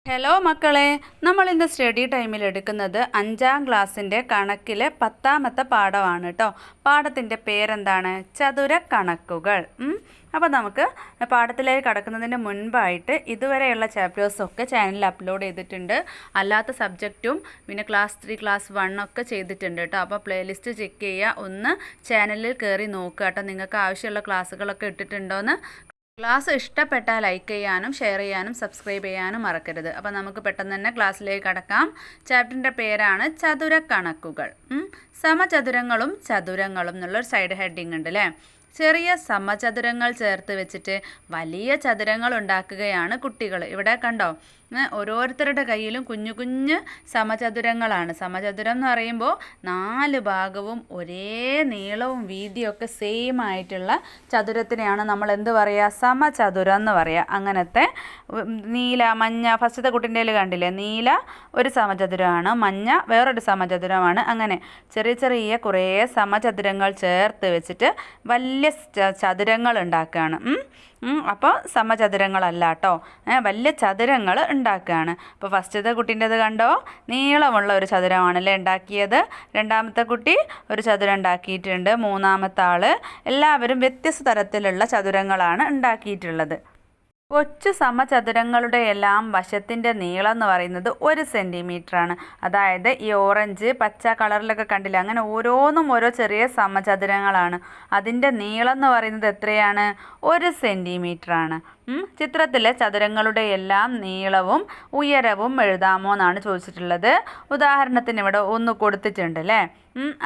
Hello മക്കളെ, നമ്മൾ ഇന്ന് സ്റ്റഡി ടൈമിൽ എടുക്കുന്നത് 5ാം ക്ലാസ്സിൻ്റെ കണക്കിലെ 10ാമത്തെ പാഠമാണ് കേട്ടോ. പാഠത്തിൻ്റെ പേരെന്താണ്? ചതുര കണക്കുകൾ. അപ്പോൾ നമുക്ക് പാഠത്തിലേക്ക് കടക്കുന്നതിന് മുൻപായിട്ട് ഇതുവരെയുള്ള ചാപ്റ്റേഴ്സൊക്കെ ചാനലിൽ അപ്ലോഡ് ചെയ്തിട്ടുണ്ട്. അല്ലാത്ത സബ്ജക്റ്റും പിന്നെ ക്ലാസ് 3, ക്ലാസ് 1 ഒക്കെ ചെയ്തിട്ടുണ്ട് കേട്ടോ. അപ്പോൾ പ്ലേലിസ്റ്റ് ചെക്ക് ചെയ്യുക, ഒന്ന് ചാനലിൽ കയറി നോക്കുക കേട്ടോ. നിങ്ങൾക്ക് ആവശ്യമുള്ള ക്ലാസ്സുകളൊക്കെ ഇട്ടിട്ടുണ്ടോയെന്ന്. ക്ലാസ് ഇഷ്ടപ്പെട്ടാൽ ലൈക്ക് ചെയ്യാനും ഷെയർ ചെയ്യാനും സബ്സ്ക്രൈബ് ചെയ്യാനും മറക്കരുത്. അപ്പോൾ നമുക്ക് പെട്ടെന്ന് തന്നെ ക്ലാസ്സിലേക്ക് കടക്കാം. ചാപ്റ്ററിൻ്റെ പേരാണ് ചതുര കണക്കുകൾ. സമചതുരങ്ങളും ചതുരങ്ങളും എന്നുള്ളൊരു സൈഡ് ഹെഡിങ് ഉണ്ട് അല്ലേ. ചെറിയ സമചതുരങ്ങൾ ചേർത്ത് വെച്ചിട്ട് വലിയ ചതുരങ്ങൾ ഉണ്ടാക്കുകയാണ് കുട്ടികൾ. ഇവിടെ കണ്ടോ, ഓരോരുത്തരുടെ കയ്യിലും കുഞ്ഞു കുഞ്ഞ് സമചതുരങ്ങളാണ്. സമചതുരം എന്ന് പറയുമ്പോൾ 4 ഭാഗവും ഒരേ നീളവും വീതിയൊക്കെ സെയിം ആയിട്ടുള്ള ചതുരത്തിനെയാണ് നമ്മൾ എന്ത് പറയുക? സമചതുരം എന്ന് പറയുക. അങ്ങനത്തെ നീല, മഞ്ഞ, ഫസ്റ്റത്തെ കുട്ടിൻ്റെ കണ്ടില്ലേ, നീല ഒരു സമചതുരമാണ്, മഞ്ഞ വേറൊരു സമചതുരമാണ്. അങ്ങനെ ചെറിയ ചെറിയ കുറേ സമചതുരങ്ങൾ ചേർത്ത് വെച്ചിട്ട് വലിയ ചതുരങ്ങൾ ഉണ്ടാക്കുകയാണ്. അപ്പോൾ സമചതുരങ്ങളല്ല കേട്ടോ, വലിയ ചതുരങ്ങൾ ഉണ്ടാക്കുകയാണ്. അപ്പോൾ ഫസ്റ്റത്തെ കുട്ടീൻ്റെത് കണ്ടോ, നീളമുള്ള ഒരു ചതുരമാണല്ലേ ഉണ്ടാക്കിയത്. രണ്ടാമത്തെ കുട്ടി ഒരു ചതുരം ഉണ്ടാക്കിയിട്ടുണ്ട്. മൂന്നാമത്തെ ആൾ, എല്ലാവരും വ്യത്യസ്ത തരത്തിലുള്ള ചതുരങ്ങളാണ് ഉണ്ടാക്കിയിട്ടുള്ളത്. കൊച്ചു സമചതുരങ്ങളുടെ എല്ലാം വശത്തിൻ്റെ നീളം എന്ന് പറയുന്നത് 1 സെൻറ്റിമീറ്ററാണ്. അതായത് ഈ ഓറഞ്ച്, പച്ച കളറിലൊക്കെ കണ്ടില്ല, അങ്ങനെ ഓരോന്നും ഓരോ ചെറിയ സമചതുരങ്ങളാണ്. അതിൻ്റെ നീളം എന്ന് പറയുന്നത് എത്രയാണ്? 1 സെൻറ്റിമീറ്ററാണ്. ചിത്രത്തിലെ ചതുരങ്ങളുടെ എല്ലാം നീളവും ഉയരവും എഴുതാമോ എന്നാണ് ചോദിച്ചിട്ടുള്ളത്. ഉദാഹരണത്തിന് ഇവിടെ 1 കൊടുത്തിട്ടുണ്ട് അല്ലേ.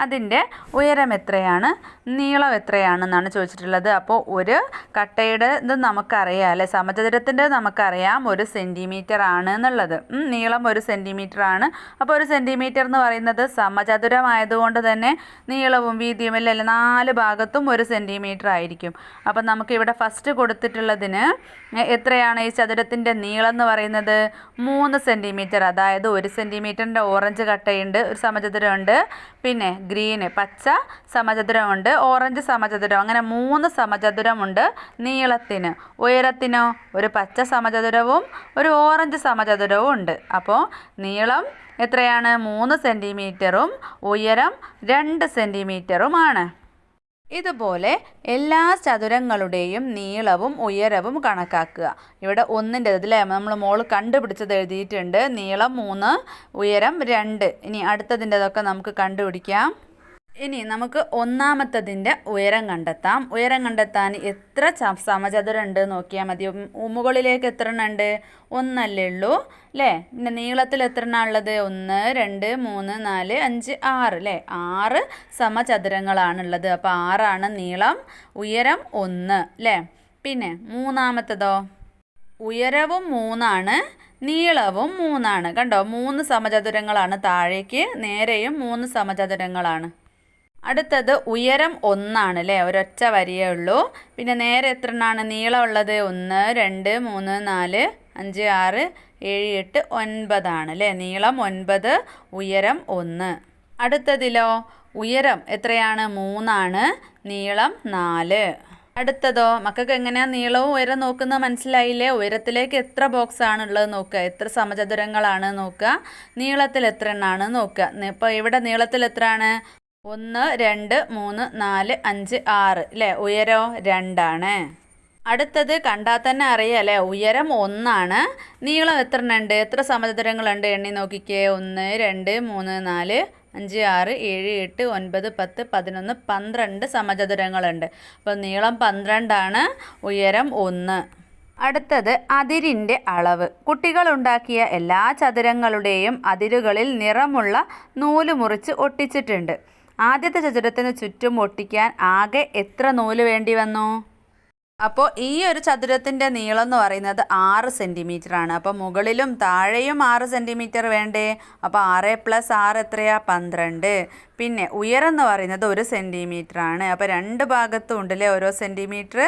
അതിൻ്റെ ഉയരം എത്രയാണ്, നീളം എത്രയാണെന്നാണ് ചോദിച്ചിട്ടുള്ളത്. അപ്പോൾ ഒരു കട്ടയുടെ ഇത് നമുക്കറിയാം അല്ലേ, സമചതുരത്തിൻ്റെ നമുക്കറിയാം 1 സെൻറ്റിമീറ്റർ ആണ് എന്നുള്ളത്. നീളം 1 സെൻറ്റിമീറ്റർ ആണ്. അപ്പോൾ 1 സെൻറ്റിമീറ്റർ എന്ന് പറയുന്നത് സമചതുരമായതുകൊണ്ട് തന്നെ നീളവും വീതിയും അല്ലേ 4 ഭാഗത്തും 1 സെൻറ്റിമീറ്റർ ആയിരിക്കും. അപ്പം നമുക്കിവിടെ ഫസ്റ്റ് കൊടുത്തിട്ടുള്ളതിന് എത്രയാണ് ഈ ചതുരത്തിൻ്റെ നീളം എന്ന് പറയുന്നത്? 3 സെൻറ്റിമീറ്റർ. അതായത് 1 സെൻറ്റിമീറ്ററിൻ്റെ ഓറഞ്ച് കട്ടയുണ്ട്, ഒരു സമചതുരമുണ്ട്. പിന്നെ ഗ്രീന്, പച്ച സമചതുരമുണ്ട്, ഓറഞ്ച് സമചതുരം, അങ്ങനെ 3 സമചതുരമുണ്ട് നീളത്തിന്. ഉയരത്തിനോ ഒരു പച്ച സമചതുരവും ഒരു ഓറഞ്ച് സമചതുരവും ഉണ്ട്. അപ്പോൾ നീളം എത്രയാണ്? 3 സെൻറ്റിമീറ്ററും ഉയരം 2 സെൻറ്റിമീറ്ററുമാണ്. ഇതുപോലെ എല്ലാ ചതുരങ്ങളുടെയും നീളവും ഉയരവും കണക്കാക്കുക. ഇവിടെ 1ൻ്റെ ഇതിലെ നമ്മൾ മോള് കണ്ടുപിടിച്ചത് എഴുതിയിട്ടുണ്ട്. നീളം 3, ഉയരം 2. ഇനി അടുത്തതിൻ്റെതൊക്കെ നമുക്ക് കണ്ടുപിടിക്കാം. ഇനി നമുക്ക് ഒന്നാമത്തതിൻ്റെ ഉയരം കണ്ടെത്താം. ഉയരം കണ്ടെത്താൻ എത്ര സമചതുരം ഉണ്ട് നോക്കിയാൽ മതി. മുകളിലേക്ക് എത്ര എണ്ണം ഉണ്ട്? 1 അല്ലേ ഉള്ളൂ അല്ലേ. പിന്നെ നീളത്തിൽ എത്ര എണ്ണം ഉള്ളത്? 1, 2, 3, 4, 5, 6 അല്ലേ. 6 സമചതുരങ്ങളാണുള്ളത്. അപ്പോൾ 6 ആണ് നീളം, ഉയരം 1 അല്ലേ. പിന്നെ മൂന്നാമത്തതോ, ഉയരവും 3 ആണ്, നീളവും 3 ആണ്. കണ്ടോ, 3 സമചതുരങ്ങളാണ് താഴേക്ക്, നേരെയും 3 സമചതുരങ്ങളാണ്. അടുത്തത് ഉയരം 1 ആണ് അല്ലേ, ഒരൊറ്റ വരിയേ ഉള്ളൂ. പിന്നെ നേരെ എത്ര എണ്ണമാണ് നീളമുള്ളത്? 1, 2, 3, 4, 5, 6, 7, 8, 9 ആണ് അല്ലേ. നീളം 9, ഉയരം 1. അടുത്തതിലോ ഉയരം എത്രയാണ്? 3 ആണ്, നീളം 4. അടുത്തതോ, മക്കൾക്ക് എങ്ങനെയാണ് നീളവും ഉയരം നോക്കുന്നത് മനസ്സിലായില്ലേ? ഉയരത്തിലേക്ക് എത്ര ബോക്സ് ആണുള്ളത് നോക്കുക, എത്ര സമചതുരങ്ങളാണ് നോക്കുക, നീളത്തിൽ എത്ര എണ്ണമാണ് നോക്കുക. ഇപ്പോൾ ഇവിടെ നീളത്തിൽ എത്രയാണ്? 1, 2, 3, 4, 5, 6 അല്ലേ. ഉയരോ 2 ആണ്. അടുത്തത് കണ്ടാൽ തന്നെ അറിയാം അല്ലേ, ഉയരം 1 ആണ്, നീളം എത്ര എണ്ണം ഉണ്ട്, എത്ര സമചതുരങ്ങളുണ്ട് എണ്ണി നോക്കിക്കേ. 1, 2, 3, 4, 5, 6, 7, 8, 9, 10, 11, 12 സമചതുരങ്ങളുണ്ട്. അപ്പോൾ നീളം 12 ആണ്, ഉയരം 1. അടുത്തത് അതിരിൻ്റെ അളവ്. കുട്ടികൾ ഉണ്ടാക്കിയ എല്ലാ ചതുരങ്ങളുടെയും അതിരുകളിൽ നിറമുള്ള നൂല് മുറിച്ച് ഒട്ടിച്ചിട്ടുണ്ട്. ആദ്യത്തെ ചതുരത്തിന് ചുറ്റും ഒട്ടിക്കാൻ ആകെ എത്ര നൂല് വേണ്ടി വന്നു? അപ്പോൾ ഈ ഒരു ചതുരത്തിൻ്റെ നീളം എന്ന് പറയുന്നത് 6 സെൻറ്റിമീറ്റർ ആണ്. അപ്പോൾ മുകളിലും താഴെയും 6 സെൻറ്റിമീറ്റർ വേണ്ടേ? അപ്പോൾ 6 + 6 എത്രയാ? 12. പിന്നെ ഉയരം എന്ന് പറയുന്നത് 1 സെൻറ്റിമീറ്റർ ആണ്. അപ്പോൾ 2 ഭാഗത്തും ഉണ്ടല്ലേ ഓരോ സെൻറ്റിമീറ്റർ.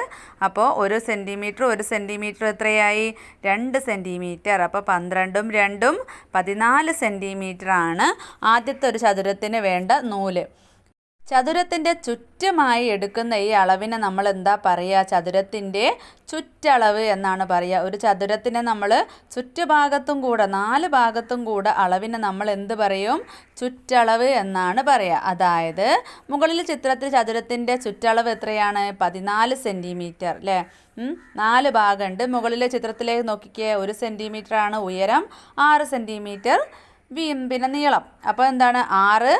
അപ്പോൾ 1 സെൻറ്റിമീറ്റർ 1 സെൻറ്റിമീറ്റർ എത്രയായി? 2 സെൻറ്റിമീറ്റർ. അപ്പോൾ 12ഉം 2ഉം 14 സെൻറ്റിമീറ്റർ ആണ് ആദ്യത്തെ ഒരു ചതുരത്തിന് വേണ്ട നൂല്. ചതുരത്തിൻ്റെ ചുറ്റുമായി എടുക്കുന്ന ഈ അളവിനെ നമ്മൾ എന്താ പറയുക? ചതുരത്തിൻ്റെ ചുറ്റളവ് എന്നാണ് പറയുക. ഒരു ചതുരത്തിനെ നമ്മൾ ചുറ്റുഭാഗത്തും കൂടെ 4 ഭാഗത്തും കൂടെ അളവിനെ നമ്മൾ എന്ത് പറയും? ചുറ്റളവ് എന്നാണ് പറയുക. അതായത് മുകളിൽ ചിത്രത്തിൽ ചതുരത്തിൻ്റെ ചുറ്റളവ് എത്രയാണ്? 14 സെൻറ്റിമീറ്റർ അല്ലേ? 4 ഭാഗമുണ്ട്. മുകളിലെ ചിത്രത്തിലേക്ക് നോക്കിക്കേ, 1 സെൻറ്റിമീറ്റർ ആണ് ഉയരം, 6 സെൻറ്റിമീറ്റർ പിന്നെ നീളം. അപ്പോൾ എന്താണ്? 6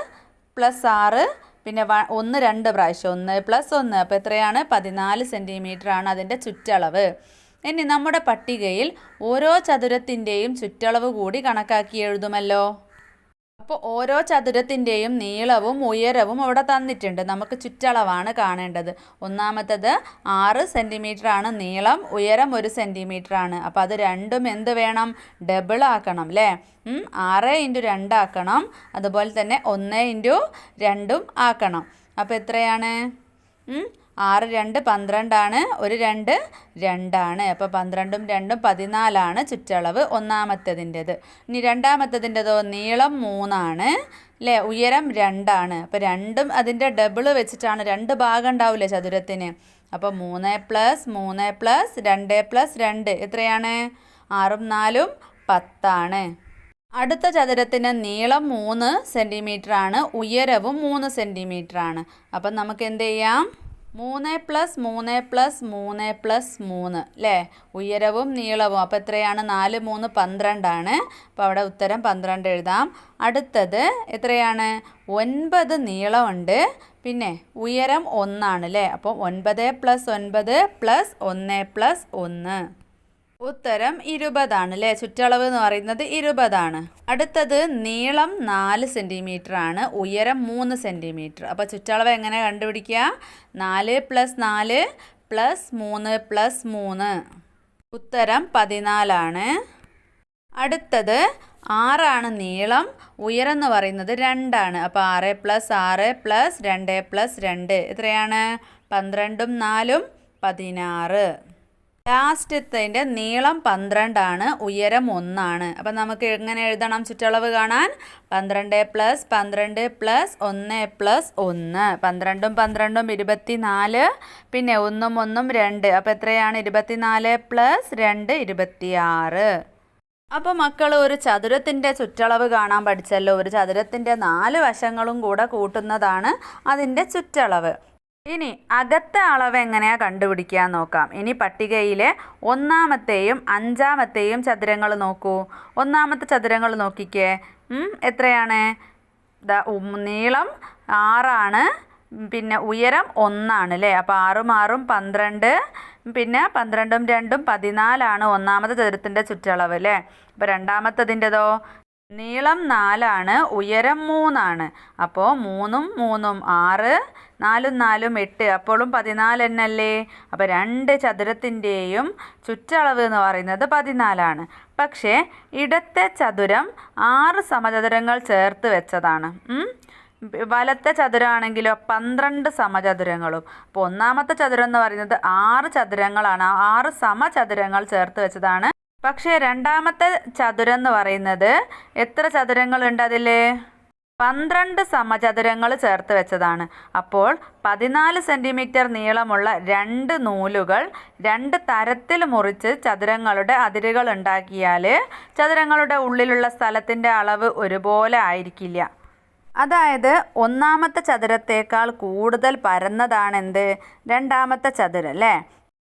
+ 6 പിന്നെ 1 2 പ്രാവശ്യം 1 + 1 അപ്പോൾ എത്രയാണ്? 14 സെൻറ്റിമീറ്റർ ആണ് അതിൻ്റെ ചുറ്റളവ്. ഇനി നമ്മുടെ പട്ടികയിൽ ഓരോ ചതുരത്തിൻ്റെയും ചുറ്റളവ് കൂടി കണക്കാക്കി എഴുതുമല്ലോ. അപ്പോൾ ഓരോ ചതുരത്തിൻ്റെയും നീളവും ഉയരവും അവിടെ തന്നിട്ടുണ്ട്. നമുക്ക് ചുറ്റളവാണ് കാണേണ്ടത്. ഒന്നാമത്തത് 6 സെൻറ്റിമീറ്റർ ആണ് നീളം, ഉയരം 1 സെൻറ്റിമീറ്റർ ആണ്. അപ്പോൾ അത് രണ്ടും എന്ത് വേണം? ഡബിൾ ആക്കണം അല്ലേ? 6 × 2 ആക്കണം. അതുപോലെ തന്നെ 1 × 2 ആക്കണം. അപ്പോൾ എത്രയാണ്? 6 2 12 ആണ്, 1 2 2 ആണ്. അപ്പോൾ 12 2 14 ആണ് ചുറ്റളവ് ഒന്നാമത്തേതിൻ്റെത്. ഇനി രണ്ടാമത്തേതിൻ്റെതോ? നീളം 3 ആണ് അല്ലേ? ഉയരം 2 ആണ്. അപ്പോൾ രണ്ടും അതിൻ്റെ ഡബിൾ വെച്ചിട്ടാണ്. 2 ഭാഗം ഉണ്ടാവില്ലേ ചതുരത്തിന്? അപ്പോൾ 3 + 3 + 2 + 2 എത്രയാണ്? 6 4 10 ആണ്. അടുത്ത ചതുരത്തിന് നീളം 3 സെൻറ്റിമീറ്റർ ആണ്, ഉയരവും 3 സെൻറ്റിമീറ്റർ ആണ്. അപ്പം നമുക്ക് എന്ത് ചെയ്യാം? 3 + 3 + 3 + 3 അല്ലേ? ഉയരവും നീളവും. അപ്പോൾ എത്രയാണ്? 4 3 12 ആണ്. അപ്പോൾ അവിടെ ഉത്തരം 12 എഴുതാം. അടുത്തത് എത്രയാണ്? 9 നീളമുണ്ട്, പിന്നെ ഉയരം 1 ആണ് അല്ലേ? അപ്പോൾ 9 + 9 + 1 + 1 ഉത്തരം 20 ആണ് അല്ലേ? ചുറ്റളവ് എന്ന് പറയുന്നത് 20 ആണ്. അടുത്തത് നീളം 4 സെൻറ്റിമീറ്റർ ആണ്, ഉയരം 3 സെൻറ്റിമീറ്റർ. അപ്പോൾ ചുറ്റളവ് എങ്ങനെ കണ്ടുപിടിക്കുക? 4 + 4 + 3 + 3 ഉത്തരം 14 ആണ്. അടുത്തത് 6 ആണ് നീളം, ഉയരം എന്ന് പറയുന്നത് 2 ആണ്. അപ്പോൾ 6 + 6 + 2 + 2 എത്രയാണ്? 12 4 16. ലാസ്റ്റത്തിൻ്റെ നീളം 12 ആണ്, ഉയരം 1 ആണ്. അപ്പം നമുക്ക് എങ്ങനെ എഴുതണം ചുറ്റളവ് കാണാൻ? 12 + 12 + 1 + 1 12 12 24, പിന്നെ 1 1 2. അപ്പോൾ എത്രയാണ്? 24 + 2 26. അപ്പോൾ മക്കൾ ഒരു ചതുരത്തിൻ്റെ ചുറ്റളവ് കാണാൻ പഠിച്ചല്ലോ. ഒരു ചതുരത്തിൻ്റെ 4 വശങ്ങളും കൂടെ കൂട്ടുന്നതാണ് അതിൻ്റെ ചുറ്റളവ്. ഇനി അകത്തെ അളവ് എങ്ങനെയാണ് കണ്ടുപിടിക്കുക നോക്കാം. ഇനി പട്ടികയിലെ ഒന്നാമത്തെയും 5ാമത്തെയും ചതുരങ്ങൾ നോക്കൂ. ഒന്നാമത്തെ ചതുരങ്ങൾ നോക്കിക്കേ, എത്രയാണ്? നീളം 6 ആണ്, പിന്നെ ഉയരം 1 ആണ് അല്ലേ? അപ്പോൾ 6 6 12, പിന്നെ 12 2 14 ആണ് ഒന്നാമത്തെ ചതുരത്തിൻ്റെ ചുറ്റളവ് അല്ലേ? അപ്പോൾ രണ്ടാമത്തതിൻ്റെതോ? നീളം 4 ആണ്, ഉയരം 3 ആണ്. അപ്പോൾ 3 3 6, 4 4 8, അപ്പോഴും 14 തന്നെയല്ലേ? അപ്പോൾ 2 ചതുരത്തിൻ്റെയും ചുറ്റളവ് എന്ന് പറയുന്നത് 14 ആണ്. പക്ഷേ ഇടത്തെ ചതുരം 6 സമചതുരങ്ങൾ ചേർത്ത് വെച്ചതാണ്. വലത്തെ ചതുരമാണെങ്കിലോ 12 സമചതുരങ്ങളും. അപ്പോൾ ഒന്നാമത്തെ ചതുരം എന്ന് പറയുന്നത് 6 ചതുരങ്ങളാണ്, 6 സമചതുരങ്ങൾ ചേർത്ത് വെച്ചതാണ്. പക്ഷേ രണ്ടാമത്തെ ചതുരം എന്ന് പറയുന്നത് എത്ര ചതുരങ്ങളുണ്ട് അതിൽ? 12 സമചതുരങ്ങൾ ചേർത്ത് വെച്ചതാണ്. അപ്പോൾ 14 സെൻറ്റിമീറ്റർ നീളമുള്ള 2 നൂലുകൾ 2 തരത്തിൽ മുറിച്ച് ചതുരങ്ങളുടെ അതിരുകൾ ഉണ്ടാക്കിയാൽ ചതുരങ്ങളുടെ ഉള്ളിലുള്ള സ്ഥലത്തിൻ്റെ അളവ് ഒരുപോലെ ആയിരിക്കില്ല. അതായത് ഒന്നാമത്തെ ചതുരത്തേക്കാൾ കൂടുതൽ പരന്നതാണ് എന്ത്? രണ്ടാമത്തെ ചതുരം അല്ലേ?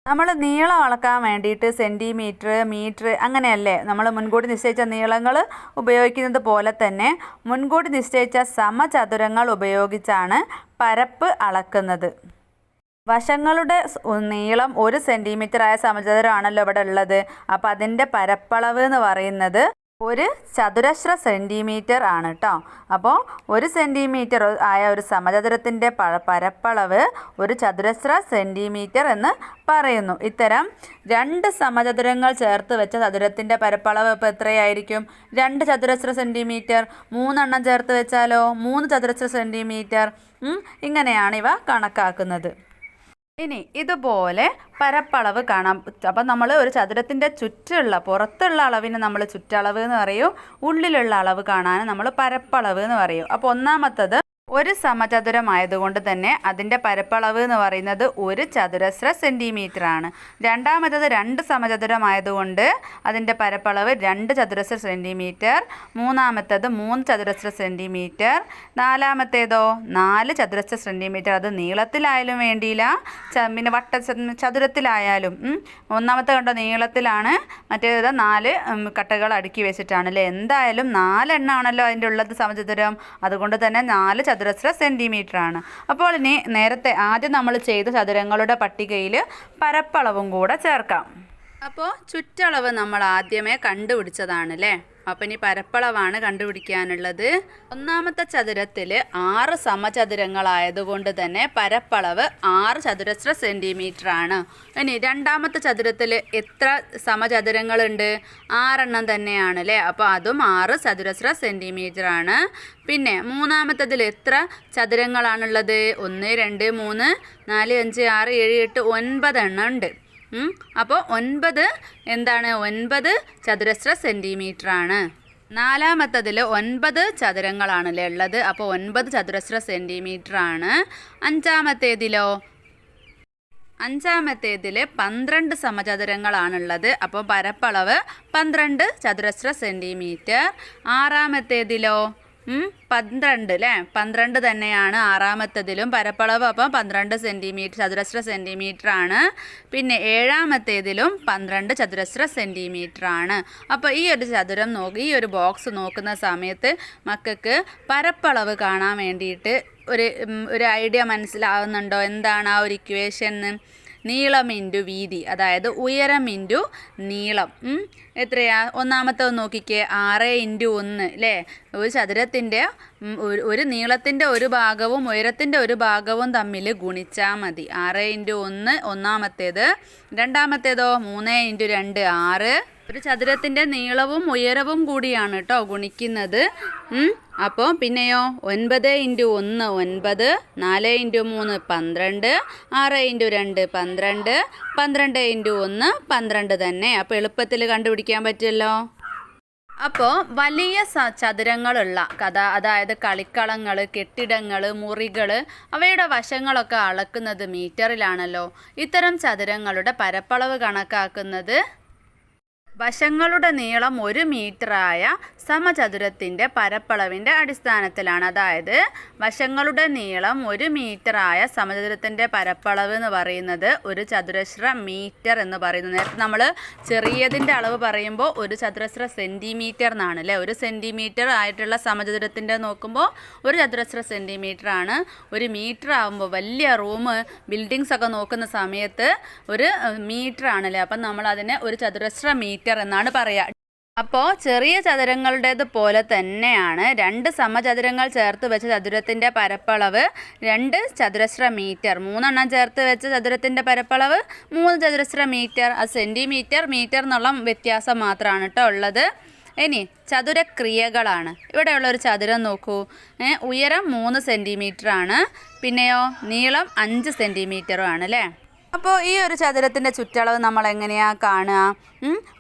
നമ്മൾ നീളം അളക്കാൻ വേണ്ടിയിട്ട് സെൻറ്റിമീറ്റർ, മീറ്റർ അങ്ങനെയല്ലേ നമ്മൾ മുൻകൂട്ടി നിശ്ചയിച്ച നീളങ്ങൾ ഉപയോഗിക്കുന്നത് പോലെ തന്നെ മുൻകൂട്ടി നിശ്ചയിച്ച സമചതുരങ്ങൾ ഉപയോഗിച്ചാണ് പരപ്പ് അളക്കുന്നത്. വശങ്ങളുടെ നീളം 1 സെൻറ്റിമീറ്റർ ആയ സമചതുരമാണല്ലോ ഇവിടെ ഉള്ളത്. അപ്പോൾ അതിൻ്റെ പരപ്പളവ് എന്ന് പറയുന്നത് 1 ചതുരശ്ര സെൻറ്റിമീറ്റർ ആണ് കേട്ടോ. അപ്പോൾ 1 സെൻറ്റിമീറ്റർ ആയ ഒരു സമചതുരത്തിൻ്റെ പരപ്പളവ് 1 ചതുരശ്ര സെൻറ്റിമീറ്റർ എന്ന് പറയുന്നു. ഇത്തരം 2 സമചതുരങ്ങൾ ചേർത്ത് വെച്ച ചതുരത്തിൻ്റെ പരപ്പളവ് ഇപ്പോൾ എത്രയായിരിക്കും? 2 ചതുരശ്ര സെൻറ്റിമീറ്റർ. 3 എണ്ണം ചേർത്ത് വെച്ചാലോ 3 ചതുരശ്ര സെൻറ്റിമീറ്റർ. ഇങ്ങനെയാണ് ഇവ കണക്കാക്കുന്നത്. ഇനി ഇതുപോലെ പരപ്പളവ് കാണാം. അപ്പം നമ്മൾ ഒരു ചതുരത്തിൻ്റെ ചുറ്റുള്ള പുറത്തുള്ള അളവിന് നമ്മൾ ചുറ്റളവ് എന്ന് പറയും, ഉള്ളിലുള്ള അളവ് കാണാൻ നമ്മൾ പരപ്പളവ് എന്ന് പറയും. അപ്പോൾ ഒന്നാമത്തത് ഒരു സമചതുരമായതുകൊണ്ട് തന്നെ അതിൻ്റെ പരപ്പളവ് എന്ന് പറയുന്നത് 1 ചതുരശ്ര സെൻറ്റിമീറ്റർ ആണ്. രണ്ടാമത്തേത് 2 സമചതുരമായതുകൊണ്ട് അതിൻ്റെ പരപ്പളവ് 2 ചതുരശ്ര സെൻറ്റിമീറ്റർ. മൂന്നാമത്തേത് 3 ചതുരശ്ര സെൻറ്റിമീറ്റർ. നാലാമത്തേതോ 4 ചതുരശ്ര സെൻറ്റിമീറ്റർ. അത് നീളത്തിലായാലും വേണ്ടിയില്ല, പിന്നെ ചതുരത്തിലായാലും. ഒന്നാമത്തെ കണ്ടോ നീളത്തിലാണ്, മറ്റേത് 4 കട്ടകൾ അടുക്കി വെച്ചിട്ടാണ് അല്ലേ. എന്തായാലും 4 എണ്ണമാണല്ലോ അതിൻ്റെ ഉള്ളത് സമചതുരം, അതുകൊണ്ട് തന്നെ 4 ചതുരശ്ര സെൻറ്റിമീറ്റർ ആണ്. അപ്പോൾ ഇനി നേരത്തെ ആദ്യം നമ്മൾ ചെയ്ത ചതുരങ്ങളുടെ പട്ടികയിൽ പരപ്പളവും കൂടെ ചേർക്കാം. അപ്പോൾ ചുറ്റളവ് നമ്മൾ ആദ്യമേ കണ്ടുപിടിച്ചതാണ് അല്ലേ. അപ്പം ഇനി പരപ്പളവാണ് കണ്ടുപിടിക്കാനുള്ളത്. ഒന്നാമത്തെ ചതുരത്തിൽ 6 സമചതുരങ്ങളായതുകൊണ്ട് തന്നെ പരപ്പളവ് 6 ചതുരശ്ര സെൻറ്റിമീറ്റർ ആണ്. ഇനി രണ്ടാമത്തെ ചതുരത്തിൽ എത്ര സമചതുരങ്ങളുണ്ട്? 6 എണ്ണം തന്നെയാണ് അല്ലേ. അപ്പോൾ അതും 6 ചതുരശ്ര സെൻറ്റിമീറ്റർ ആണ്. പിന്നെ മൂന്നാമത്തതിൽ എത്ര ചതുരങ്ങളാണുള്ളത്? 1 2 3 4 5 6 7 8 9 എണ്ണം ഉണ്ട്. അപ്പോൾ 9 എന്താണ്? 9 ചതുരശ്ര സെൻറ്റിമീറ്റർ ആണ്. നാലാമത്തതിൽ 9 ചതുരങ്ങളാണല്ലേ ഉള്ളത്. അപ്പോൾ 9 ചതുരശ്ര സെൻറ്റിമീറ്റർ ആണ്. അഞ്ചാമത്തേതിലോ? അഞ്ചാമത്തേതിൽ 12 സമചതുരങ്ങളാണുള്ളത്. അപ്പോൾ പരപ്പളവ് 12 ചതുരശ്ര സെൻറ്റിമീറ്റർ. ആറാമത്തേതിലോ? 12 അല്ലേ. 12 തന്നെയാണ് ആറാമത്തതിലും പരപ്പളവ്. അപ്പം 12 സെൻറ്റിമീറ്റർ ചതുരശ്ര സെൻറ്റിമീറ്റർ ആണ്. പിന്നെ ഏഴാമത്തേതിലും 12 ചതുരശ്ര സെൻറ്റിമീറ്റർ ആണ്. അപ്പോൾ ഈ ഒരു ചതുരം ഈ ഒരു ബോക്സ് നോക്കുന്ന സമയത്ത് മക്കൾക്ക് പരപ്പളവ് കാണാൻ വേണ്ടിയിട്ട് ഒരു ഐഡിയ മനസ്സിലാവുന്നുണ്ടോ? എന്താണ് ആ ഒരു ഇക്വേഷൻ? നീളം ഇൻറ്റു വീതി, അതായത് ഉയരം ഇൻറ്റു നീളം. എത്രയാ? ഒന്നാമത്തെ നോക്കിക്കേ, 6 × 1 അല്ലേ. ഒരു ചതുരത്തിൻ്റെ ഒരു നീളത്തിൻ്റെ ഒരു ഭാഗവും ഉയരത്തിൻ്റെ ഒരു ഭാഗവും തമ്മിൽ ഗുണിച്ചാൽ മതി. 6 × 1 ഒന്നാമത്തേത്. രണ്ടാമത്തേതോ 3 × 2 6. ഒരു ചതുരത്തിൻ്റെ നീളവും ഉയരവും കൂടിയാണ് കേട്ടോ ഗുണിക്കുന്നത്. അപ്പോൾ പിന്നെയോ 9 × 1 9, 4 × 3 12, 6 × 2 12, 12 × 1 12 തന്നെ. അപ്പോൾ എളുപ്പത്തിൽ കണ്ടുപിടിക്കാൻ പറ്റുമല്ലോ. അപ്പോൾ വലിയ ചതുരങ്ങളുള്ള അതായത് കളിക്കളങ്ങൾ, കെട്ടിടങ്ങൾ, മുറികൾ, അവയുടെ വശങ്ങളൊക്കെ അളക്കുന്നത് മീറ്ററിലാണല്ലോ. ഇത്തരം ചതുരങ്ങളുടെ പരപ്പളവ് കണക്കാക്കുന്നത് വശങ്ങളുടെ നീളം 1 മീറ്ററായ സമചതുരത്തിൻ്റെ പരപ്പളവിൻ്റെ അടിസ്ഥാനത്തിലാണ്. അതായത് വശങ്ങളുടെ നീളം 1 മീറ്ററായ സമചതുരത്തിൻ്റെ പരപ്പളവ് എന്ന് പറയുന്നത് 1 ചതുരശ്ര മീറ്റർ എന്ന് പറയുന്നു. നേരത്തെ നമ്മൾ ചെറിയതിൻ്റെ അളവ് പറയുമ്പോൾ 1 ചതുരശ്ര സെൻറ്റിമീറ്റർ എന്നാണ് അല്ലേ. 1 സെൻറ്റിമീറ്റർ ആയിട്ടുള്ള സമചതുരത്തിൻ്റെ നോക്കുമ്പോൾ 1 ചതുരശ്ര സെൻറ്റിമീറ്റർ ആണ്. 1 മീറ്റർ ആകുമ്പോൾ വലിയ റൂം, ബിൽഡിങ്സ് ഒക്കെ നോക്കുന്ന സമയത്ത് 1 മീറ്റർ ആണല്ലേ. അപ്പം നമ്മൾ അതിനെ 1 ചതുരശ്ര മീറ്റർ എന്നാണ് പറയുക. അപ്പോൾ ചെറിയ ചതുരങ്ങളുടേത് പോലെ തന്നെയാണ് 2 സമചതുരങ്ങൾ ചേർത്ത് വെച്ച ചതുരത്തിൻ്റെ പരപ്പളവ് 2 ചതുരശ്ര മീറ്റർ. 3 എണ്ണം ചേർത്ത് വെച്ച ചതുരത്തിൻ്റെ പരപ്പളവ് 3 ചതുരശ്ര മീറ്റർ. അത് സെൻറ്റിമീറ്റർ മീറ്റർ എന്നുള്ള വ്യത്യാസം മാത്രമാണ് കേട്ടോ ഉള്ളത്. ഇനി ചതുരക്രിയകളാണ്. ഇവിടെയുള്ളൊരു ചതുരം നോക്കൂ. ഉയരം 3 സെൻറ്റിമീറ്റർ ആണ്. പിന്നെയോ നീളം 5 സെൻറ്റിമീറ്ററും ആണ് അല്ലേ. അപ്പോൾ ഈ ഒരു ചതുരത്തിൻ്റെ ചുറ്റളവ് നമ്മൾ എങ്ങനെയാണ് കാണുക?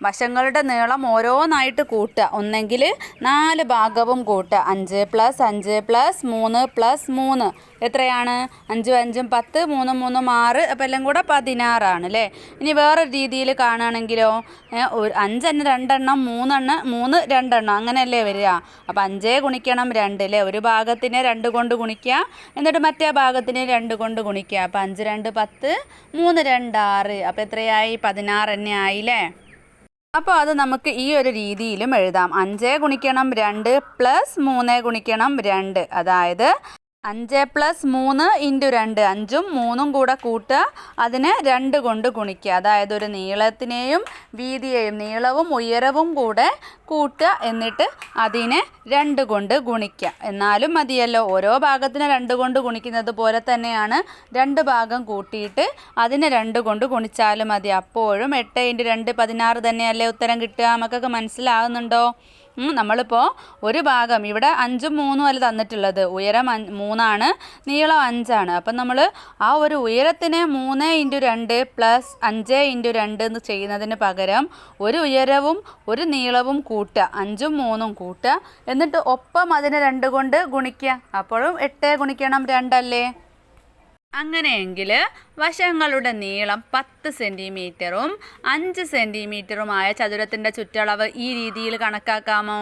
വശങ്ങളുടെ നീളം ഓരോന്നായിട്ട് കൂട്ടുക. ഒന്നെങ്കിൽ 4 ഭാഗവും കൂട്ടുക. 5 + 5 + 3 + 3 എത്രയാണ്? 5 5 10, 3 3 6. അപ്പോൾ എല്ലാം കൂടെ 16 ആണ് അല്ലേ. ഇനി വേറെ രീതിയിൽ കാണുകയാണെങ്കിലോ 5 2 3 2 അങ്ങനെയല്ലേ വരിക. അപ്പോൾ 5 ഗുണിക്കണം 2 അല്ലേ. ഒരു ഭാഗത്തിനെ 2 കൊണ്ട് ഗുണിക്കുക, എന്നിട്ട് മറ്റേ ഭാഗത്തിനെ 2 കൊണ്ട് ഗുണിക്കുക. അപ്പോൾ 5 2 10, 3 2 6. അപ്പോൾ എത്രയായി? 16 തന്നെ ആയില്ലേ. അപ്പോൾ അത് നമുക്ക് ഈ ഒരു രീതിയിലും എഴുതാം. 5 ഗുണിക്കണം 2 + 3 ഗുണിക്കണം 2, അതായത് 5 + 3 × 2, 5ഉം 3ഉം കൂടെ കൂട്ടുക, അതിനെ 2 കൊണ്ട് ഗുണിക്കുക. അതായത് ഒരു നീളത്തിനെയും വീതിയെയും, നീളവും ഉയരവും കൂടെ കൂട്ടുക, എന്നിട്ട് അതിനെ 2 കൊണ്ട് ഗുണിക്കുക. എന്നാലും മതിയല്ലോ. ഓരോ ഭാഗത്തിനെ 2 കൊണ്ട് ഗുണിക്കുന്നത് പോലെ തന്നെയാണ് 2 ഭാഗം കൂട്ടിയിട്ട് അതിനെ 2 കൊണ്ട് ഗുണിച്ചാലും മതി. അപ്പോഴും 8 × 2 16 തന്നെയല്ലേ ഉത്തരം കിട്ടുക. നമുക്കൊക്കെ മനസ്സിലാകുന്നുണ്ടോ? നമ്മളിപ്പോൾ ഒരു ഭാഗം ഇവിടെ 5ഉം 3ഉം അല്ല തന്നിട്ടുള്ളത്, ഉയരം 3ആണ്, നീളം 5ആണ്. അപ്പം നമ്മൾ ആ ഒരു ഉയരത്തിന് 3 × 2 + 5 × 2 എന്ന് ചെയ്യുന്നതിന് പകരം ഒരു ഉയരവും ഒരു നീളവും കൂട്ടുക, 5ഉം 3ഉം കൂട്ടുക, എന്നിട്ട് ഒപ്പം അതിനെ 2 കൊണ്ട് ഗുണിക്കുക. അപ്പോഴും 8 × 2 അല്ലേ? അങ്ങനെയെങ്കിൽ വശങ്ങളുടെ നീളം 10 സെൻറ്റിമീറ്ററും 5 സെൻറ്റിമീറ്ററുമായ ചതുരത്തിൻ്റെ ചുറ്റളവ് ഈ രീതിയിൽ കണക്കാക്കാമോ?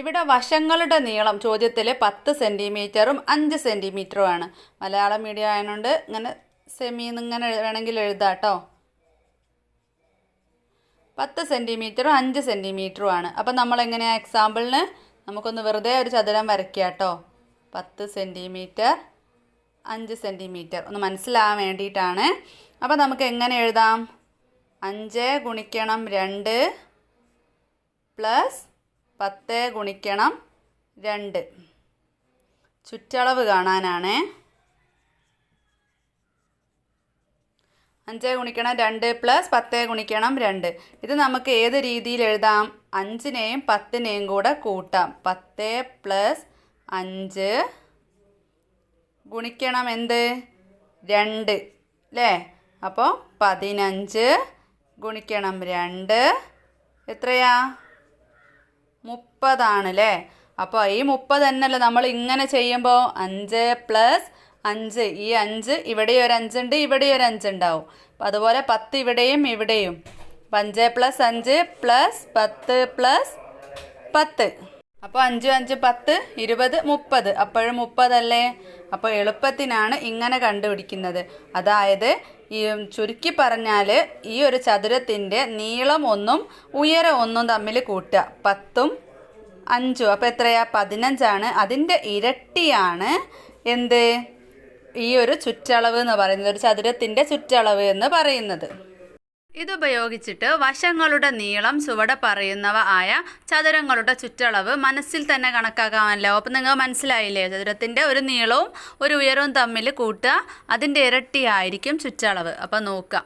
ഇവിടെ വശങ്ങളുടെ നീളം ചോദ്യത്തിൽ 10 സെൻറ്റിമീറ്ററും 5 സെൻറ്റിമീറ്ററുമാണ്. മലയാളം മീഡിയം ആയതുകൊണ്ട് ഇങ്ങനെ സെമിന്ന് ഇങ്ങനെ വേണമെങ്കിൽ എഴുതാം കേട്ടോ. 10 സെൻറ്റിമീറ്ററും 5 സെൻറ്റിമീറ്ററുമാണ്. അപ്പം നമ്മളെങ്ങനെയാണ് എക്സാമ്പിളിന് നമുക്കൊന്ന് വെറുതെ ഒരു ചതുരം വരയ്ക്കുക കേട്ടോ. 10 സെൻറ്റിമീറ്റർ 5 സെൻറ്റിമീറ്റർ ഒന്ന് മനസ്സിലാകാൻ വേണ്ടിയിട്ടാണ്. അപ്പോൾ നമുക്ക് എങ്ങനെ എഴുതാം? 5 × 2 + 10 × 2 ചുറ്റളവ് കാണാനാണ്. 5 × 2 + 10 × 2 ഇത് നമുക്ക് ഏത് രീതിയിൽ എഴുതാം? 5നെയും 10നെയും കൂടെ കൂട്ടാം. 10 + 5 ഗുണിക്കണം എന്ത്? 2 അല്ലേ? അപ്പോൾ 15 ഗുണിക്കണം 2 എത്രയാ? 30 ആണല്ലേ? അപ്പോൾ ഈ 30 തന്നെയല്ലേ നമ്മൾ ഇങ്ങനെ ചെയ്യുമ്പോൾ 5 + 5 ഈ 5 ഇവിടെ ഒരു 5 ഉണ്ട്, ഇവിടെ ഒരു 5 ഉണ്ടാവും. അപ്പം അതുപോലെ 10 ഇവിടെയും ഇവിടെയും. 5 + 5 + 10 + 10. അപ്പോൾ 5 5 10 20 30. അപ്പോഴും 30 അല്ലേ? അപ്പോൾ എളുപ്പത്തിനാണ് ഇങ്ങനെ കണ്ടുപിടിക്കുന്നത്. അതായത് ഈ ചുരുക്കി പറഞ്ഞാൽ ഈ ഒരു ചതുരത്തിൻ്റെ നീളം 1ഉം ഉയരം 1ഉം തമ്മിൽ കൂട്ടുക. 10ഉം 5ഉം അപ്പോൾ എത്രയാ? 15ആണ്. അതിൻ്റെ ഇരട്ടിയാണ് എന്ത്? ഈ ഒരു ചുറ്റളവ് എന്ന് പറയുന്നത്, ഒരു ചതുരത്തിൻ്റെ ചുറ്റളവ് എന്ന് പറയുന്നത്. ഇതുപയോഗിച്ചിട്ട് വശങ്ങളുടെ നീളം ചുവടെ പറയുന്നവ ആയ ചതുരങ്ങളുടെ ചുറ്റളവ് മനസ്സിൽ തന്നെ കണക്കാക്കാമല്ലോ. അപ്പം നിങ്ങൾ മനസ്സിലായില്ലേ? ചതുരത്തിൻ്റെ ഒരു നീളവും ഒരു ഉയരവും തമ്മിൽ കൂട്ടുക, അതിൻ്റെ ഇരട്ടിയായിരിക്കും ചുറ്റളവ്. അപ്പം നോക്കുക,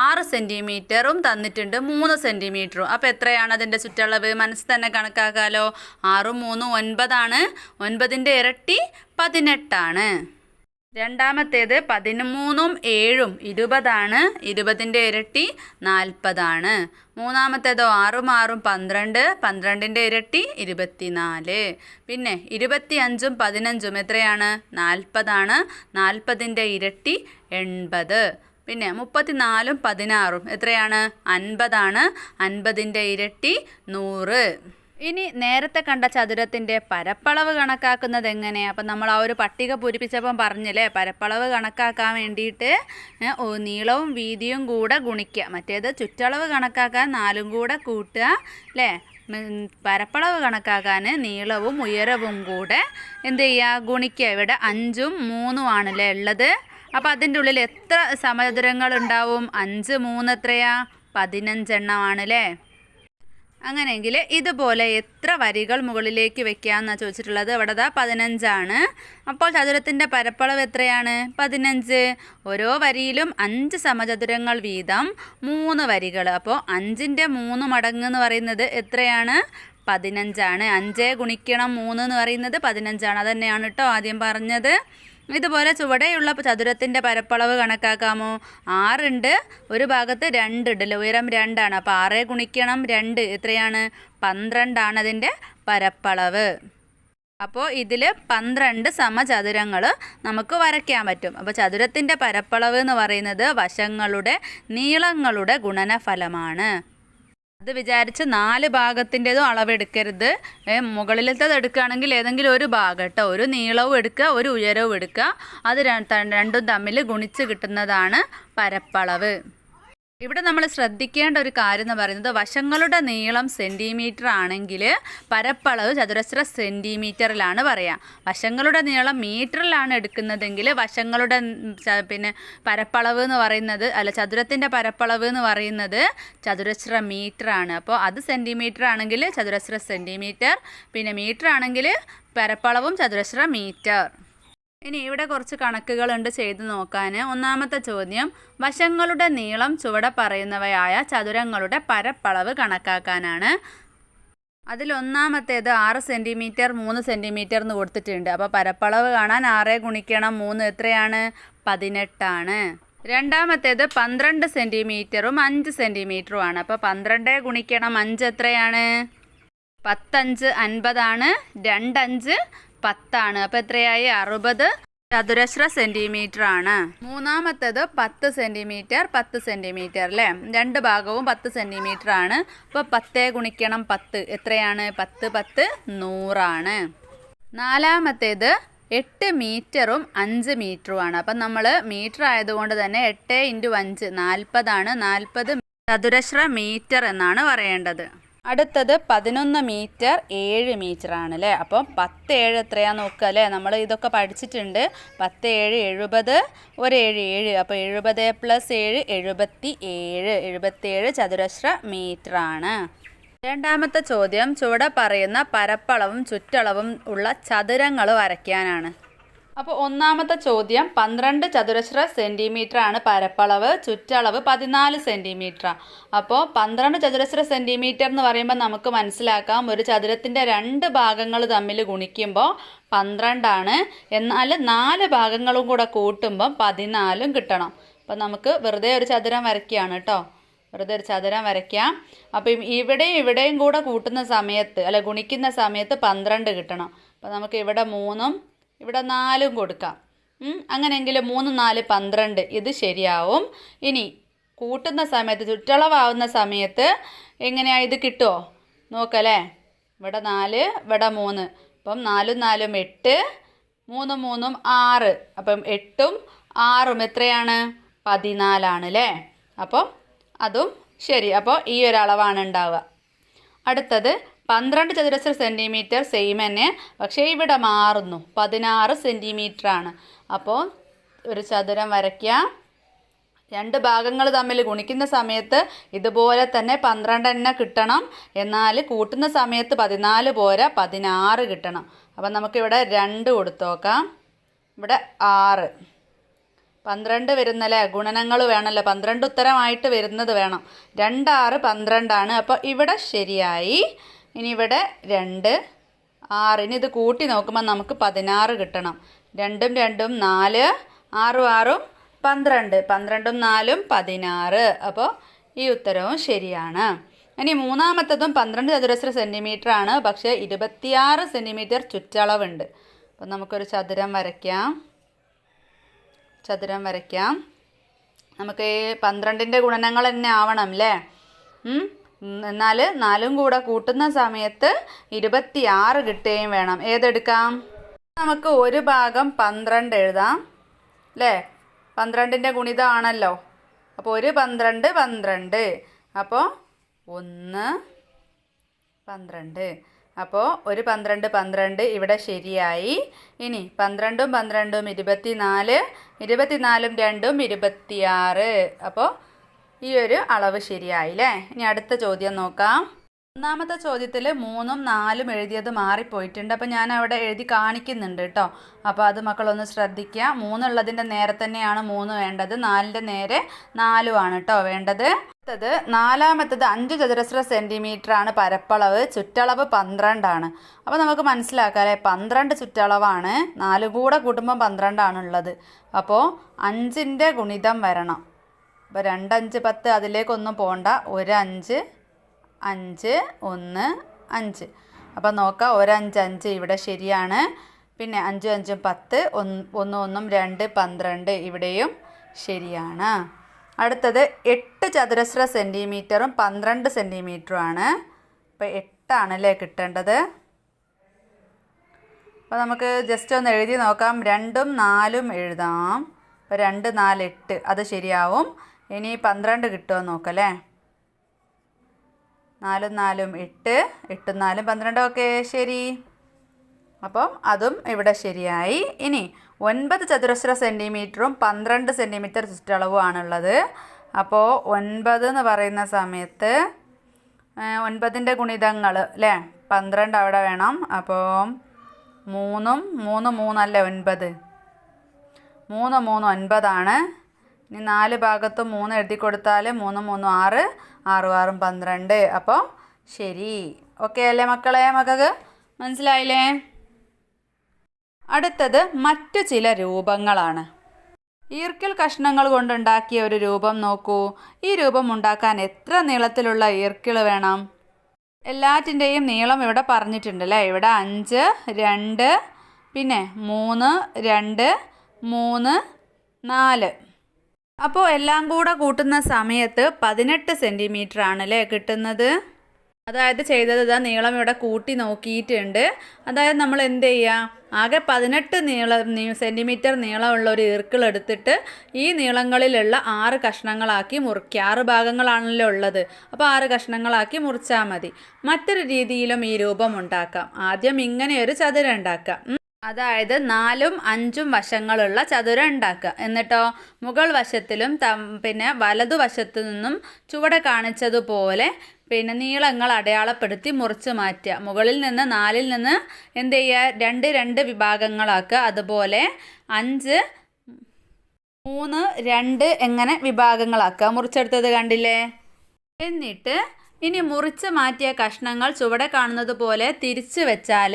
6 സെൻറ്റിമീറ്ററും തന്നിട്ടുണ്ട്, 3 സെൻറ്റിമീറ്ററും. അപ്പോൾ എത്രയാണ് അതിൻ്റെ ചുറ്റളവ്? മനസ്സിൽ തന്നെ കണക്കാക്കാമല്ലോ. 6ഉം 3ഉം 9 ആണ്. 9ൻ്റെ ഇരട്ടി 18 ആണ്. രണ്ടാമത്തേത് 13ഉം 7ഉം 20 ആണ്. 20ൻ്റെ ഇരട്ടി 40 ആണ്. മൂന്നാമത്തേതോ 6ഉം 6ഉം 12, 12ൻ്റെ ഇരട്ടി 24. പിന്നെ 25ഉം 15ഉം എത്രയാണ്? 40 ആണ്. 40ൻ്റെ ഇരട്ടി 80. പിന്നെ 34ഉം 16ഉം എത്രയാണ്? 50 ആണ്. 50ൻ്റെ ഇരട്ടി 100. ഇനി നേരത്തെ കണ്ട ചതുരത്തിൻ്റെ പരപ്പളവ് കണക്കാക്കുന്നത് എങ്ങനെ? അപ്പം നമ്മൾ ആ ഒരു പട്ടിക പൂരിപ്പിച്ചപ്പം പറഞ്ഞില്ലേ, പരപ്പളവ് കണക്കാക്കാൻ വേണ്ടിയിട്ട് നീളവും വീതിയും കൂടെ ഗുണിക്കുക. മറ്റേത് ചുറ്റളവ് കണക്കാക്കാൻ 4ഉം കൂടെ കൂട്ടുക അല്ലേ? പരപ്പളവ് കണക്കാക്കാൻ നീളവും ഉയരവും കൂടെ എന്ത് ചെയ്യുക? ഗുണിക്കുക. ഇവിടെ 5ഉം 3ഉം ആണല്ലേ ഉള്ളത്. അപ്പോൾ അതിൻ്റെ ഉള്ളിൽ എത്ര സമചതുരങ്ങൾ ഉണ്ടാവും? 5 3 എത്രയാ? 15 എണ്ണമാണല്ലേ? അങ്ങനെയെങ്കിൽ ഇതുപോലെ എത്ര വരികൾ മുകളിലേക്ക് വെക്കാമെന്നാണ് ചോദിച്ചിട്ടുള്ളത്. ഇവിടെ 15 ആണ്. അപ്പോൾ ചതുരത്തിൻ്റെ പരപ്പളവ് എത്രയാണ്? 15. ഓരോ വരിയിലും 5 സമചതുരങ്ങൾ വീതം 3 വരികൾ. അപ്പോൾ 5ൻ്റെ 3 മടങ്ങ് എന്ന് പറയുന്നത് എത്രയാണ്? 15 ആണ്. 5 × 3 എന്ന് പറയുന്നത് 15 ആണ്. അതുതന്നെയാണ് കേട്ടോ ആദ്യം പറഞ്ഞത്. ഇതുപോലെ ചുവടെയുള്ള ചതുരത്തിൻ്റെ പരപ്പളവ് കണക്കാക്കാമോ? 6 ഉണ്ട്, ഒരു ഭാഗത്ത് 2 ഉണ്ടല്ലോ, ഉയരം 2 ആണ്. അപ്പോൾ 6 × 2 എത്രയാണ്? 12 ആണ് അതിൻ്റെ പരപ്പളവ്. അപ്പോൾ ഇതിൽ 12 സമചതുരങ്ങൾ നമുക്ക് വരയ്ക്കാൻ പറ്റും. അപ്പോൾ ചതുരത്തിൻ്റെ പരപ്പളവ് എന്ന് പറയുന്നത് വശങ്ങളുടെ നീളങ്ങളുടെ ഗുണനഫലമാണ്. അത് വിചാരിച്ച് 4 ഭാഗത്തിൻ്റെതും അളവെടുക്കരുത്. മുകളിലത്തേത് എടുക്കുകയാണെങ്കിൽ ഏതെങ്കിലും ഒരു ഭാഗം കേട്ടോ, ഒരു നീളവും എടുക്കുക, ഒരു ഉയരവും എടുക്കുക. അത് രണ്ടും തമ്മിൽ ഗുണിച്ച് കിട്ടുന്നതാണ് പരപ്പളവ്. ഇവിടെ നമ്മൾ ശ്രദ്ധിക്കേണ്ട ഒരു കാര്യം എന്ന് പറയുന്നത് വശങ്ങളുടെ നീളം സെൻറ്റിമീറ്റർ ആണെങ്കിൽ പരപ്പളവ് ചതുരശ്ര സെൻറ്റിമീറ്ററിലാണ് പറയുക. വശങ്ങളുടെ നീളം മീറ്ററിലാണ് എടുക്കുന്നതെങ്കിൽ വശങ്ങളുടെ പരപ്പളവ് എന്ന് പറയുന്നത് ചതുരത്തിൻ്റെ പരപ്പളവ് എന്ന് പറയുന്നത് ചതുരശ്ര മീറ്ററാണ്. അപ്പോൾ അത് സെൻറ്റിമീറ്റർ ആണെങ്കിൽ ചതുരശ്ര സെൻറ്റിമീറ്റർ, പിന്നെ മീറ്റർ ആണെങ്കിൽ പരപ്പളവും ചതുരശ്ര മീറ്റർ. ഇനി ഇവിടെ കുറച്ച് കണക്കുകളുണ്ട് ചെയ്ത് നോക്കാൻ. ഒന്നാമത്തെ ചോദ്യം, വശങ്ങളുടെ നീളം ചുവടെ പറയുന്നവയായ ചതുരങ്ങളുടെ പരപ്പളവ് കണക്കാക്കാനാണ്. അതിലൊന്നാമത്തേത് 6 സെൻറ്റിമീറ്റർ 3 സെൻറ്റിമീറ്റർ എന്ന് കൊടുത്തിട്ടുണ്ട്. അപ്പോൾ പരപ്പളവ് കാണാൻ 6 ഗുണിക്കണം 3 എത്രയാണ്? 18 ആണ്. രണ്ടാമത്തേത് 12 സെൻറ്റിമീറ്ററും 5 സെൻറ്റിമീറ്ററുമാണ്. അപ്പോൾ 12 ഗുണിക്കണം 5 എത്രയാണ്? 10×5 50 ആണ്. 2×5 10 ആണ്. അപ്പോൾ എത്രയായി? 60 ചതുരശ്ര സെൻറ്റിമീറ്റർ ആണ്. മൂന്നാമത്തേത് 10 സെൻറ്റിമീറ്റർ 10 സെൻറ്റിമീറ്റർ അല്ലേ? രണ്ട് ഭാഗവും 10 സെൻറ്റിമീറ്റർ ആണ്. അപ്പോൾ 10 ഗുണിക്കണം 10 എത്രയാണ്? 10 10 100 ആണ്. നാലാമത്തേത് 8 മീറ്ററും 5 മീറ്ററുമാണ്. അപ്പം നമ്മൾ മീറ്റർ ആയതുകൊണ്ട് തന്നെ 8 × 5 40 ആണ്. 40 ചതുരശ്ര മീറ്റർ എന്നാണ് പറയേണ്ടത്. അടുത്തത് 11 മീറ്റർ 7 മീറ്റർ ആണ് അല്ലേ? അപ്പം 10 7 എത്രയാണെന്ന് നോക്കുക അല്ലേ? നമ്മൾ ഇതൊക്കെ പഠിച്ചിട്ടുണ്ട്. 10 7 70 ഒരു 7 7. അപ്പോൾ 70 + 7 77 77 ചതുരശ്ര മീറ്റർ ആണ്. രണ്ടാമത്തെ ചോദ്യം ചുവടെ പറയുന്ന പരപ്പളവും ചുറ്റളവും ഉള്ള ചതുരങ്ങൾ വരയ്ക്കാനാണ്. അപ്പോൾ ഒന്നാമത്തെ ചോദ്യം 12 ചതുരശ്ര സെൻറ്റിമീറ്റർ ആണ് പരപ്പളവ്, ചുറ്റളവ് 14 സെൻറ്റിമീറ്റർ. അപ്പോൾ 12 ചതുരശ്ര സെൻറ്റിമീറ്റർ എന്ന് പറയുമ്പോൾ നമുക്ക് മനസ്സിലാക്കാം ഒരു ചതുരത്തിൻ്റെ 2 ഭാഗങ്ങൾ തമ്മിൽ ഗുണിക്കുമ്പോൾ 12 ആണ്. എന്നാൽ 4 ഭാഗങ്ങളും കൂടെ കൂട്ടുമ്പോൾ 14 കിട്ടണം. അപ്പോൾ നമുക്ക് വെറുതെ ഒരു ചതുരം വരയ്ക്കുകയാണ് കേട്ടോ. വെറുതെ ഒരു ചതുരം വരയ്ക്കാം. അപ്പം ഇവിടെയും കൂടെ കൂട്ടുന്ന സമയത്ത് ഗുണിക്കുന്ന സമയത്ത് 12 കിട്ടണം. അപ്പോൾ നമുക്ക് ഇവിടെ 3ഉം ഇവിടെ 4ഉം കൊടുക്കാം. അങ്ങനെയെങ്കിൽ 3 4 12 ഇത് ശരിയാവും. ഇനി കൂട്ടുന്ന സമയത്ത് ചുറ്റളവാകുന്ന സമയത്ത് എങ്ങനെയാണ് ഇത് കിട്ടുമോ നോക്കല്ലേ? ഇവിടെ 4 ഇവിടെ 3. അപ്പം 4 4 8 3 3 6. അപ്പം 8ഉം 6ഉം എത്രയാണ്? 14 ആണ് അല്ലേ? അപ്പം അതും ശരി. അപ്പോൾ ഈ ഒരു അളവാണ് ഉണ്ടാവുക. അടുത്തത് 12 ചതുരശ്ര സെൻറ്റിമീറ്റർ സെയിം തന്നെ, പക്ഷേ ഇവിടെ മാറുന്നു 16 സെൻറ്റിമീറ്റർ ആണ്. അപ്പോൾ ഒരു ചതുരം വരയ്ക്കാം. 2 ഭാഗങ്ങൾ തമ്മിൽ ഗുണിക്കുന്ന സമയത്ത് ഇതുപോലെ തന്നെ 12 തന്നെ കിട്ടണം. എന്നാൽ കൂട്ടുന്ന സമയത്ത് 14 പോരാ 16 കിട്ടണം. അപ്പം നമുക്കിവിടെ 2 കൊടുത്തു നോക്കാം. ഇവിടെ 6 12 വരുന്നല്ലേ? ഗുണനങ്ങൾ വേണമല്ലോ, 12 ഉത്തരമായിട്ട് വരുന്നത് വേണം. 2 6 12 ആണ്. അപ്പോൾ ഇവിടെ ശരിയായി. ഇനി ഇവിടെ 2 6. ഇനി ഇത് കൂട്ടി നോക്കുമ്പോൾ നമുക്ക് 16 കിട്ടണം. 2ഉം 2ഉം 4 6ഉം 6ഉം 12 12ഉം 4ഉം 16. അപ്പോൾ ഈ ഉത്തരവും ശരിയാണ്. ഇനി മൂന്നാമത്തതും 12 ചതുരശ്ര സെൻറ്റിമീറ്റർ ആണ്, പക്ഷേ 26 സെൻറ്റിമീറ്റർ ചുറ്റളവുണ്ട്. അപ്പോൾ നമുക്കൊരു ചതുരം വരയ്ക്കാം. നമുക്ക് 12ൻ്റെ ഗുണനങ്ങൾ തന്നെ ആവണം അല്ലേ? എന്നാൽ 4ഉം കൂടെ കൂട്ടുന്ന സമയത്ത് 26 കിട്ടുകയും വേണം. ഏതെടുക്കാം? നമുക്ക് ഒരു ഭാഗം 12 എഴുതാം അല്ലേ? 12ൻ്റെ ഗുണിതമാണല്ലോ. അപ്പോൾ ഒരു 12 12. അപ്പോൾ 1 12. അപ്പോൾ ഒരു 12 12 ഇവിടെ ശരിയായി. ഇനി 12ഉം 12ഉം 24 24ഉം 2ഉം 26. അപ്പോൾ ഈ ഒരു അളവ് ശരിയായില്ലേ? ഇനി അടുത്ത ചോദ്യം നോക്കാം. ഒന്നാമത്തെ ചോദ്യത്തിൽ 3ഉം 4ഉം എഴുതിയത് മാറിപ്പോയിട്ടുണ്ട്. അപ്പോൾ ഞാൻ അവിടെ എഴുതി കാണിക്കുന്നുണ്ട് കേട്ടോ. അപ്പോൾ അത് മക്കളൊന്ന് ശ്രദ്ധിക്കുക. 3 ഉള്ളതിൻ്റെ നേരെ തന്നെയാണ് 3 വേണ്ടത്. 4ൻ്റെ നേരെ 4ഉം ആണ് കേട്ടോ വേണ്ടത്. അടുത്തത് നാലാമത്തത് 5 ചതുരശ്ര സെൻറ്റിമീറ്റർ ആണ് പരപ്പളവ്, ചുറ്റളവ് 12 ആണ്. അപ്പോൾ നമുക്ക് മനസ്സിലാക്കാം അല്ലേ? 12 ചുറ്റളവാണ്. 4 കൂടെ കൂട്ടുമ്പോൾ 12 ആണുള്ളത്. അപ്പോൾ 5ൻ്റെ ഗുണിതം വരണം. അപ്പോൾ 2 5 10 അതിലേക്കൊന്നും പോകണ്ട. 1 5 5 1 5. അപ്പോൾ നോക്കാം. 1 5 5 ഇവിടെ ശരിയാണ്. പിന്നെ 5 5 10 1 1 2 12 ഇവിടെയും ശരിയാണ്. അടുത്തത് 8 ചതുരശ്ര സെൻറ്റിമീറ്ററും 12 സെൻറ്റിമീറ്ററും ആണ്. അപ്പോൾ 8 ആണല്ലേ കിട്ടേണ്ടത്. അപ്പോൾ നമുക്ക് ജസ്റ്റ് ഒന്ന് എഴുതി നോക്കാം. 2ഉം 4ഉം എഴുതാം. അപ്പോൾ 2 4 8 അത് ശരിയാവും. ഇനി 12 കിട്ടുമോ നോക്കല്ലേ? 4ഉം 4ഉം 8 8ഉം 4ഉം 12 ഓക്കെ ശരി. അപ്പം അതും ഇവിടെ ശരിയായി. ഇനി 9 ചതുരശ്ര സെൻറ്റിമീറ്ററും 12 സെൻറ്റിമീറ്റർ ചുറ്റളവും ആണുള്ളത്. അപ്പോൾ 9 എന്ന് പറയുന്ന സമയത്ത് 9ൻ്റെ ഗുണിതങ്ങൾ അല്ലേ? 12 അവിടെ വേണം. അപ്പോൾ 3ഉം 3 3 അല്ലേ 9. 3 3 9 ആണ്. ഇനി 4 ഭാഗത്തും 3 എഴുതി കൊടുത്താൽ 3 3 6 6 6 12. അപ്പോൾ ശരി ഓക്കെ അല്ലേ മക്കളെ? മക്കൾക്ക് മനസ്സിലായില്ലേ? അടുത്തത് മറ്റു ചില രൂപങ്ങളാണ്. ഈർക്കിൽ കഷ്ണങ്ങൾ കൊണ്ടുണ്ടാക്കിയ ഒരു രൂപം നോക്കൂ. ഈ രൂപം ഉണ്ടാക്കാൻ എത്ര നീളത്തിലുള്ള ഈർക്കിൾ വേണം? എല്ലാറ്റിൻ്റെയും നീളം ഇവിടെ പറഞ്ഞിട്ടുണ്ട് അല്ലേ? ഇവിടെ 5, 2, പിന്നെ 3, 2, 3, 4. അപ്പോൾ എല്ലാം കൂടെ കൂട്ടുന്ന സമയത്ത് 18 സെൻറ്റിമീറ്റർ ആണല്ലേ കിട്ടുന്നത്. അതായത് ചെയ്തത് ഇതാ നീളം ഇവിടെ കൂട്ടി നോക്കിയിട്ടുണ്ട്. അതായത് നമ്മൾ എന്ത് ചെയ്യുക, ആകെ 18 സെൻറ്റിമീറ്റർ നീളമുള്ള ഒരു ഈർക്കിൾ എടുത്തിട്ട് ഈ നീളങ്ങളിലുള്ള 6 കഷ്ണങ്ങളാക്കി മുറിക്കുക. 6 ഭാഗങ്ങളാണല്ലോ ഉള്ളത്, അപ്പോൾ 6 കഷ്ണങ്ങളാക്കി മുറിച്ചാൽ മതി. മറ്റൊരു രീതിയിലും ഈ രൂപം ഉണ്ടാക്കാം. ആദ്യം ഇങ്ങനെ ഒരു ചതുരം ഉണ്ടാക്കാം. അതായത് 4ഉം 5ഉം വശങ്ങളുള്ള ചതുരം ഉണ്ടാക്കുക. എന്നിട്ടോ മുകൾ വശത്തിലും പിന്നെ വലതുവശത്തു നിന്നും ചുവടെ കാണിച്ചതുപോലെ പിന്നെ നീളങ്ങൾ അടയാളപ്പെടുത്തി മുറിച്ച് മാറ്റുക. മുകളിൽ നിന്ന് 4ൽ നിന്ന് എന്ത് ചെയ്യുക, 2 2 വിഭാഗങ്ങളാക്കുക. അതുപോലെ 5, 3, 2 എങ്ങനെ വിഭാഗങ്ങളാക്കുക. മുറിച്ചെടുത്തത് കണ്ടില്ലേ? എന്നിട്ട് ഇനി മുറിച്ച് മാറ്റിയ കഷ്ണങ്ങൾ ചുവടെ കാണുന്നത് പോലെ തിരിച്ചു വെച്ചാൽ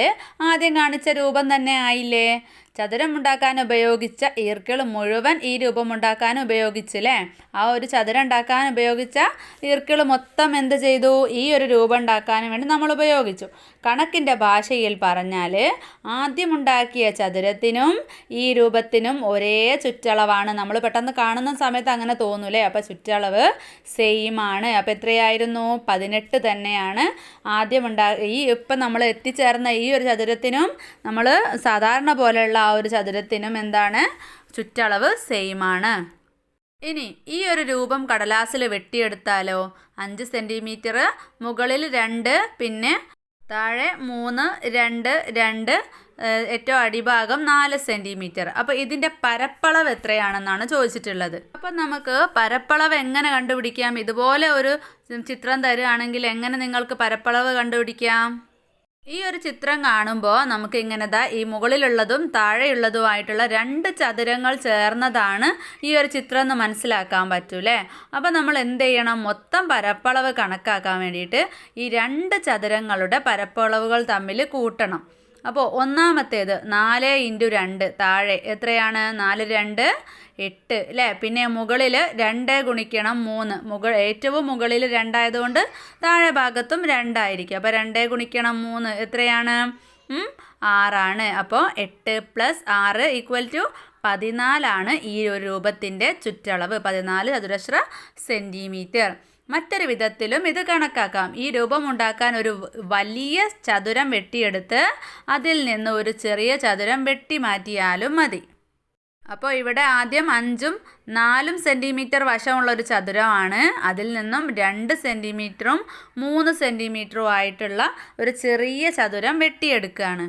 ആദ്യം കാണിച്ച രൂപം തന്നെ ആയില്ലേ? ചതുരം ഉണ്ടാക്കാൻ ഉപയോഗിച്ച ഈർക്കിൾ മുഴുവൻ ഈ രൂപം ഉണ്ടാക്കാൻ ഉപയോഗിച്ചില്ലേ? ആ ഒരു ചതുരം ഉണ്ടാക്കാൻ ഉപയോഗിച്ച ഈർക്കിൾ മൊത്തം എന്ത് ചെയ്തു? ഈ ഒരു രൂപം ഉണ്ടാക്കാൻ വേണ്ടി നമ്മൾ ഉപയോഗിച്ചു. കണക്കിൻ്റെ ഭാഷയിൽ പറഞ്ഞാൽ ആദ്യം ഉണ്ടാക്കിയ ചതുരത്തിനും ഈ രൂപത്തിനും ഒരേ ചുറ്റളവാണ്. നമ്മൾ പെട്ടെന്ന് കാണുന്ന സമയത്ത് അങ്ങനെ തോന്നൂലേ? അപ്പോൾ ചുറ്റളവ് സെയിം ആണ്. അപ്പോൾ എത്രയായിരുന്നു? 18 തന്നെയാണ് ആദ്യം ഇപ്പം നമ്മൾ എത്തിച്ചേർന്ന ഈ ഒരു ചതുരത്തിനും നമ്മൾ സാധാരണ പോലെയുള്ള ആ ഒരു ചതുരത്തിനും എന്താണ്? ചുറ്റളവ് സെയിം ആണ്. ഇനി ഈ ഒരു രൂപം കടലാസിൽ വെട്ടിയെടുത്താലോ? 5 സെൻറ്റിമീറ്റർ, മുകളിൽ 2, പിന്നെ താഴെ 3, 2, 2, ഏറ്റവും അടിഭാഗം 4 സെൻറ്റിമീറ്റർ. അപ്പോൾ ഇതിൻ്റെ പരപ്പളവ് എത്രയാണെന്നാണ് ചോദിച്ചിട്ടുള്ളത്. അപ്പം നമുക്ക് പരപ്പളവ് എങ്ങനെ കണ്ടുപിടിക്കാം? ഇതുപോലെ ഒരു ചിത്രം തരുകയാണെങ്കിൽ എങ്ങനെ നിങ്ങൾക്ക് പരപ്പളവ് കണ്ടുപിടിക്കാം? ഈ ഒരു ചിത്രം കാണുമ്പോൾ നമുക്ക് ഇങ്ങനെതാ ഈ മുകളിലുള്ളതും താഴെയുള്ളതുമായിട്ടുള്ള 2 ചതുരങ്ങൾ ചേർന്നതാണ് ഈ ഒരു ചിത്രം എന്ന് മനസ്സിലാക്കാൻ പറ്റൂലേ? അപ്പോൾ നമ്മൾ എന്ത് ചെയ്യണം? മൊത്തം പരപ്പളവ് കണക്കാക്കാൻ വേണ്ടിയിട്ട് ഈ 2 ചതുരങ്ങളുടെ പരപ്പളവുകൾ തമ്മിൽ കൂട്ടണം. അപ്പോൾ ഒന്നാമത്തേത് 4 × 2 താഴെ എത്രയാണ്? 4 2 8 അല്ലേ? പിന്നെ മുകളിൽ 2 × 3 ഏറ്റവും മുകളിൽ 2 ആയതുകൊണ്ട് താഴെ ഭാഗത്തും 2 ആയിരിക്കും. അപ്പോൾ 2 × 3 എത്രയാണ്? 6 ആണ്. അപ്പോൾ 8 + 6 = 14 ആണ് ഈ ഒരു രൂപത്തിൻ്റെ ചുറ്റളവ്. 14 ചതുരശ്ര സെൻറ്റിമീറ്റർ. മറ്റൊരു വിധത്തിലും ഇത് കണക്കാക്കാം. ഈ രൂപം ഉണ്ടാക്കാൻ ഒരു വലിയ ചതുരം വെട്ടിയെടുത്ത് അതിൽ നിന്ന് ഒരു ചെറിയ ചതുരം വെട്ടി മാറ്റിയാലും മതി. അപ്പോൾ ഇവിടെ ആദ്യം 5ഉം 4ഉം സെൻറ്റിമീറ്റർ വശമുള്ളൊരു ചതുരമാണ്. അതിൽ നിന്നും 2 സെൻറ്റിമീറ്ററും 3 സെൻറ്റിമീറ്ററും ആയിട്ടുള്ള ഒരു ചെറിയ ചതുരം വെട്ടിയെടുക്കുകയാണ്.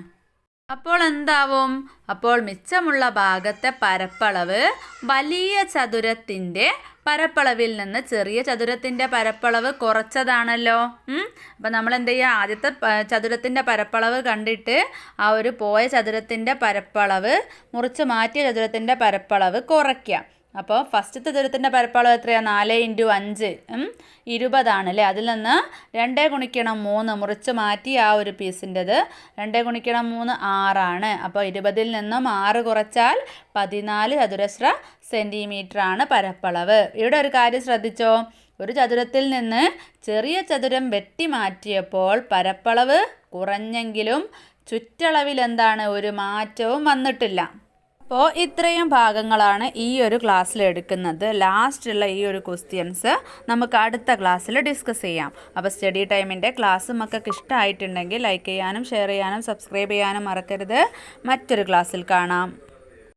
അപ്പോൾ എന്താവും? അപ്പോൾ മിച്ചമുള്ള ഭാഗത്തെ പരപ്പളവ് വലിയ ചതുരത്തിൻ്റെ പരപ്പളവിൽ നിന്ന് ചെറിയ ചതുരത്തിൻ്റെ പരപ്പളവ് കുറച്ചതാണല്ലോ. അപ്പം നമ്മൾ എന്ത് ചെയ്യുക? ആദ്യത്തെ ചതുരത്തിൻ്റെ പരപ്പളവ് കണ്ടിട്ട് ആ ഒരു പോയ ചതുരത്തിൻ്റെ പരപ്പളവ് മുറിച്ച് മാറ്റിയ ചതുരത്തിൻ്റെ പരപ്പളവ് കുറയ്ക്കുക. അപ്പോൾ ഫസ്റ്റത്തെ ചതുരത്തിൻ്റെ പരപ്പളവ് എത്രയാണ്? 4 × 5 20 ആണല്ലേ? അതിൽ നിന്ന് 2 × 3 മുറിച്ച് മാറ്റി ആ ഒരു പീസിൻ്റെത് 2 × 3 6 ആണ്. അപ്പോൾ 20ൽ നിന്നും 6 കുറച്ചാൽ 14 ചതുരശ്ര സെൻറ്റിമീറ്റർ ആണ് പരപ്പളവ്. ഇവിടെ ഒരു കാര്യം ശ്രദ്ധിച്ചോ? ഒരു ചതുരത്തിൽ നിന്ന് ചെറിയ ചതുരം വെട്ടി മാറ്റിയപ്പോൾ പരപ്പളവ് കുറഞ്ഞെങ്കിലും ചുറ്റളവിൽ എന്താണ്? ഒരു മാറ്റവും വന്നിട്ടില്ല. അപ്പോൾ ഇത്രയും ഭാഗങ്ങളാണ് ഈ ഒരു ക്ലാസ്സിൽ എടുക്കുന്നത്. ലാസ്റ്റുള്ള ഈ ഒരു ക്വസ്റ്റ്യൻസ് നമുക്ക് അടുത്ത ക്ലാസ്സിൽ ഡിസ്കസ് ചെയ്യാം. അപ്പോൾ സ്റ്റഡി ടൈമിൻ്റെ ക്ലാസ് മക്കൾക്ക് ഇഷ്ടമായിട്ടുണ്ടെങ്കിൽ ലൈക്ക് ചെയ്യാനും ഷെയർ ചെയ്യാനും സബ്സ്ക്രൈബ് ചെയ്യാനും മറക്കരുത്. മറ്റൊരു ക്ലാസ്സിൽ കാണാം.